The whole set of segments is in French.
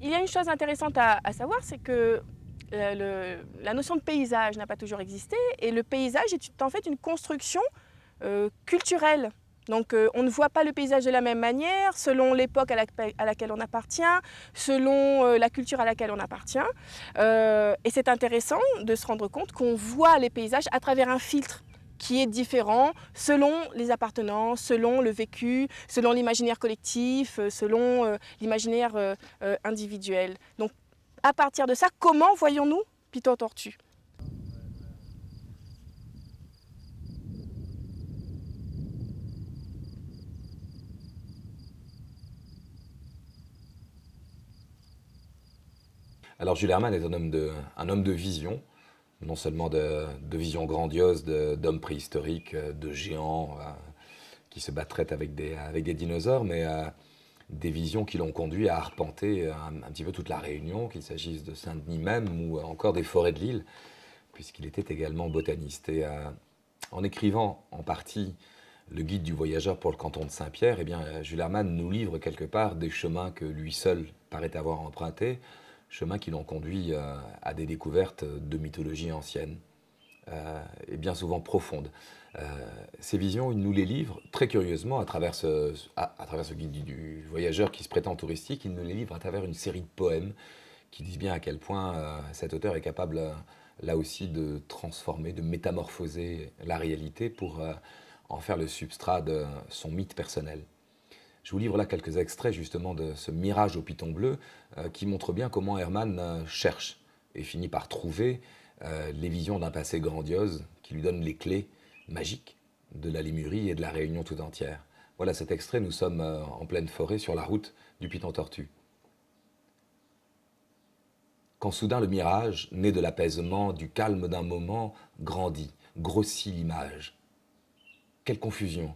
il y a une chose intéressante à savoir, c'est que la notion de paysage n'a pas toujours existé et le paysage est en fait une construction culturelle. Donc on ne voit pas le paysage de la même manière selon l'époque à laquelle on appartient, selon la culture à laquelle on appartient. Et c'est intéressant de se rendre compte qu'on voit les paysages à travers un filtre qui est différent selon les appartenances, selon le vécu, selon l'imaginaire collectif, selon l'imaginaire individuel. Donc à partir de ça, comment voyons-nous Piton Tortue? Alors Jules Hermann est un homme de vision, non seulement de vision grandiose d'hommes préhistoriques, de géants qui se battraient avec des dinosaures, mais des visions qui l'ont conduit à arpenter un petit peu toute la Réunion, qu'il s'agisse de Saint-Denis même ou encore des forêts de l'île, puisqu'il était également botaniste. Et en écrivant en partie le guide du voyageur pour le canton de Saint-Pierre, eh bien, Jules Hermann nous livre quelque part des chemins que lui seul paraît avoir empruntés, chemins qui l'ont conduit à des découvertes de mythologie ancienne et bien souvent profondes. Ces visions, il nous les livre très curieusement à travers ce guide du voyageur qui se prétend touristique, il nous les livre à travers une série de poèmes qui disent bien à quel point cet auteur est capable, là aussi, de transformer, de métamorphoser la réalité pour en faire le substrat de son mythe personnel. Je vous livre là quelques extraits justement de ce Mirage au piton bleu qui montre bien comment Hermann cherche et finit par trouver les visions d'un passé grandiose qui lui donne les clés magiques de la Lémurie et de la Réunion tout entière. Voilà cet extrait, nous sommes en pleine forêt sur la route du Piton Tortue. Quand soudain le mirage, né de l'apaisement, du calme d'un moment, grandit, grossit l'image. Quelle confusion!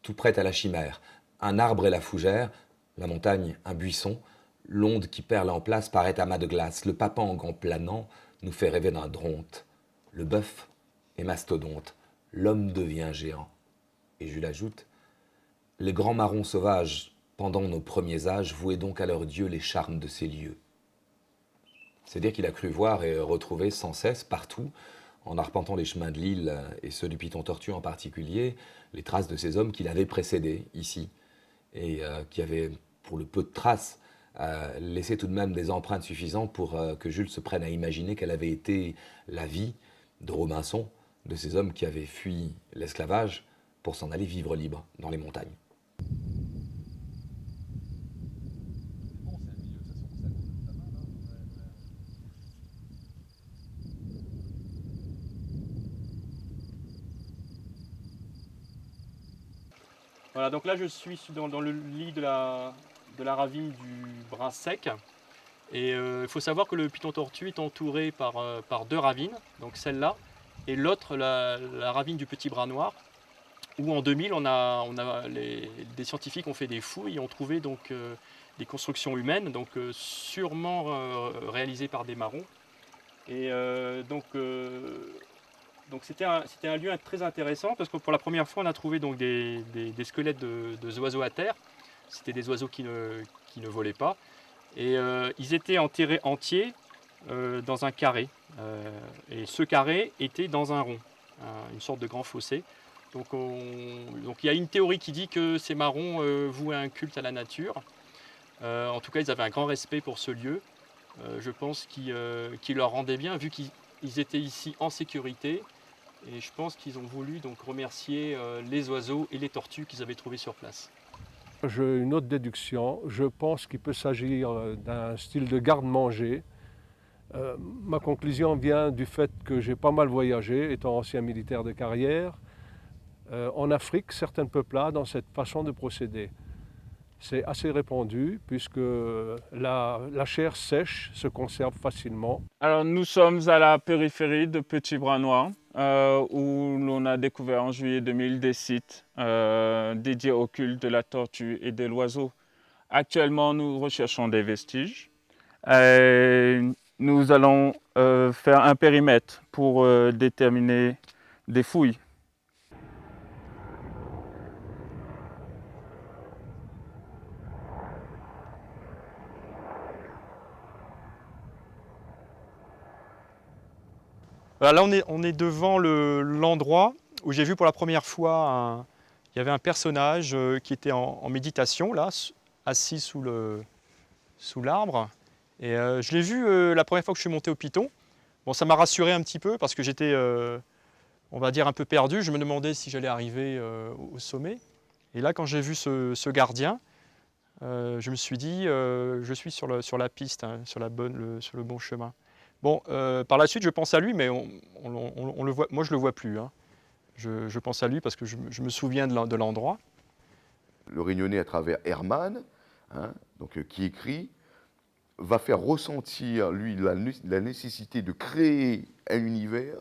Tout prête à la chimère. Un arbre et la fougère, la montagne, un buisson, l'onde qui perle en place paraît amas de glace. Le papang en planant nous fait rêver d'un dronte. Le bœuf est mastodonte. L'homme devient géant. Et Jules ajoute, les grands marrons sauvages, pendant nos premiers âges, vouaient donc à leurs dieux les charmes de ces lieux. C'est-à-dire qu'il a cru voir et retrouver sans cesse, partout, en arpentant les chemins de l'île et ceux du Piton Tortue en particulier, les traces de ces hommes qui l'avaient précédé ici et qui avaient, pour le peu de traces, laissé tout de même des empreintes suffisantes pour que Jules se prenne à imaginer quelle avait été la vie de Robinson, de ces hommes qui avaient fui l'esclavage pour s'en aller vivre libre dans les montagnes. Voilà, donc là je suis dans le lit de la ravine du Brin Sec. Et il faut savoir que le Piton Tortue est entouré par deux ravines, donc celle-là, et l'autre, la ravine du Petit Bras Noir, où en 2000, des scientifiques ont fait des fouilles et ont trouvé donc, des constructions humaines, donc sûrement réalisées par des marrons. Et donc c'était un lieu très intéressant parce que pour la première fois on a trouvé donc des squelettes de oiseaux à terre. C'était des oiseaux qui ne volaient pas. Et ils étaient enterrés entiers dans un carré. Et ce carré était dans un rond, une sorte de grand fossé. Donc il y a une théorie qui dit que ces marrons vouaient un culte à la nature. En tout cas, ils avaient un grand respect pour ce lieu. Je pense qu'il leur rendait bien, vu qu'ils étaient ici en sécurité. Et je pense qu'ils ont voulu donc remercier les oiseaux et les tortues qu'ils avaient trouvés sur place. J'ai une autre déduction. Je pense qu'il peut s'agir d'un style de garde-manger. Ma conclusion vient du fait que j'ai pas mal voyagé, étant ancien militaire de carrière. En Afrique, certaines peuplades ont cette façon de procéder. C'est assez répandu puisque la chair sèche se conserve facilement. Alors nous sommes à la périphérie de Petit Bras Noir, où l'on a découvert en juillet 2000 des sites dédiés au culte de la tortue et de l'oiseau. Actuellement, nous recherchons des vestiges. Nous allons faire un périmètre pour déterminer des fouilles. Voilà, là, on est devant l'endroit où j'ai vu pour la première fois, il y avait un personnage qui était en méditation, là, assis sous l'arbre. Et je l'ai vu la première fois que je suis monté au Piton. Bon, ça m'a rassuré un petit peu parce que j'étais, on va dire, un peu perdu. Je me demandais si j'allais arriver au sommet. Et là, quand j'ai vu ce gardien, je me suis dit, je suis sur la piste, hein, sur le bon chemin. Bon, par la suite, je pense à lui, mais on le voit, moi, je ne le vois plus. Hein. Je pense à lui parce que je me souviens de l'endroit. Le Réunionnais, à travers Herman, hein, qui écrit, va faire ressentir, lui, la nécessité de créer un univers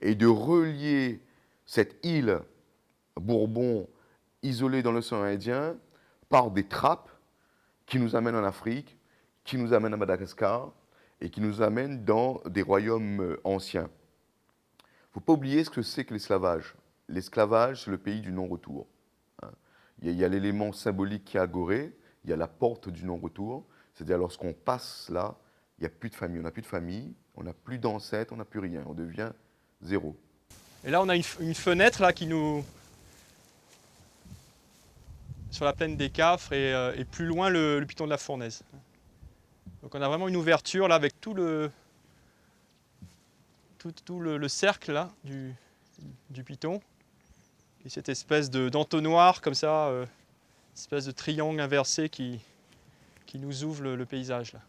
et de relier cette île Bourbon isolée dans l'océan Indien par des trappes qui nous amènent en Afrique, qui nous amènent à Madagascar et qui nous amènent dans des royaumes anciens. Il ne faut pas oublier ce que c'est que l'esclavage. L'esclavage, c'est le pays du non-retour. Il y a l'élément symbolique qui est agoré, il y a la porte du non-retour, c'est-à-dire lorsqu'on passe là, il n'y a plus de famille, on n'a plus de famille, on n'a plus d'ancêtres, on n'a plus rien, on devient zéro. Et là, on a une fenêtre là, qui nous... sur la plaine des Cafres et plus loin le Piton de la Fournaise. Donc on a vraiment une ouverture là avec tout le cercle là, du Piton. Et cette espèce d'entonnoir comme ça, espèce de triangle inversé qui nous ouvre le paysage là.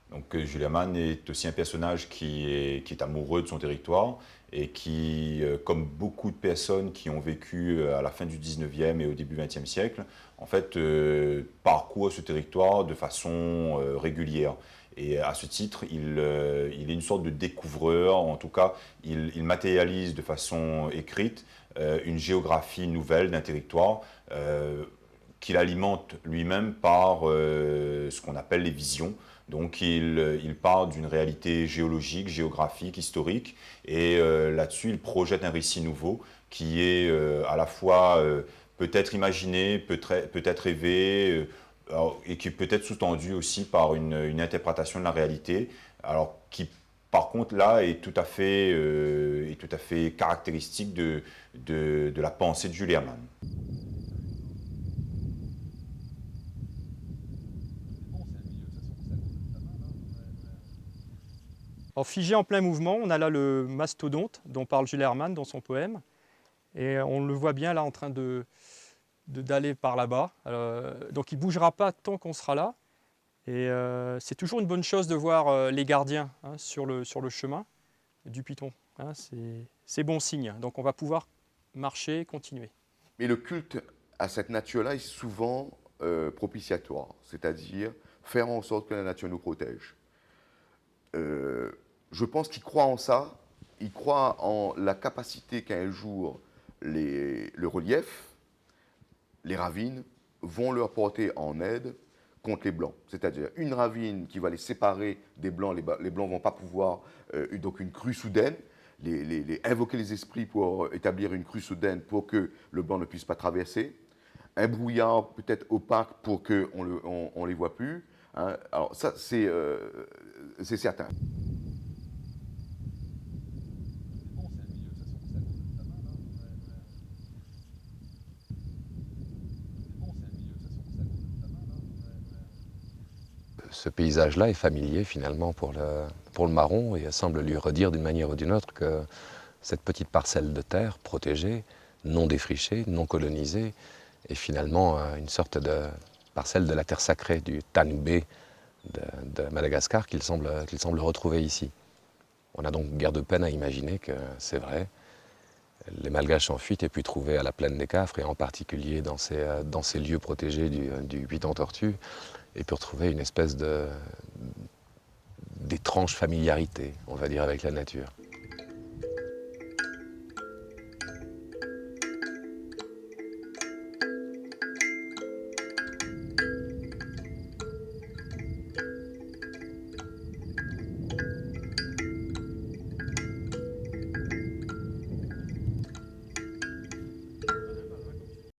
Donc Jules Hermann est aussi un personnage qui est amoureux de son territoire et qui, comme beaucoup de personnes qui ont vécu à la fin du 19e et au début du 20e siècle, en fait, parcourt ce territoire de façon régulière. Et à ce titre, il est une sorte de découvreur, en tout cas, il matérialise de façon écrite une géographie nouvelle d'un territoire qu'il alimente lui-même par ce qu'on appelle les visions. Donc il part d'une réalité géologique, géographique, historique, et là-dessus il projette un récit nouveau qui est à la fois peut-être imaginé, peut-être rêvé, et qui peut être sous-tendu aussi par une interprétation de la réalité, alors qui par contre là est tout à fait caractéristique de la pensée de Jules Hermann. Alors, figé en plein mouvement, on a là le mastodonte dont parle Jules Hermann dans son poème. Et on le voit bien là en train d'aller par là-bas. Donc il ne bougera pas tant qu'on sera là. Et c'est toujours une bonne chose de voir les gardiens hein, sur le chemin du Piton. Hein, c'est bon signe. Donc on va pouvoir marcher, continuer. Mais le culte à cette nature-là est souvent propitiatoire, c'est-à-dire faire en sorte que la nature nous protège. Je pense qu'il croit en ça, il croit en la capacité qu'un jour le relief, les ravines, vont leur porter en aide contre les Blancs. C'est-à-dire une ravine qui va les séparer des Blancs, les Blancs ne vont pas pouvoir, donc une crue soudaine, invoquer les esprits pour établir une crue soudaine pour que le Blanc ne puisse pas traverser, un brouillard peut-être opaque pour qu'on ne les voit plus. Hein. Alors ça, c'est certain. Ce paysage-là est familier finalement pour le marron et semble lui redire d'une manière ou d'une autre que cette petite parcelle de terre protégée, non défrichée, non colonisée, est finalement une sorte de parcelle de la terre sacrée du Tanubé de Madagascar qu'il semble retrouver ici. On a donc guère de peine à imaginer que c'est vrai. Les Malgaches en fuite aient pu trouver à la plaine des Cafres, et en particulier dans ces lieux protégés du Piton tortue, et pu retrouver une espèce d'étrange familiarité, on va dire, avec la nature.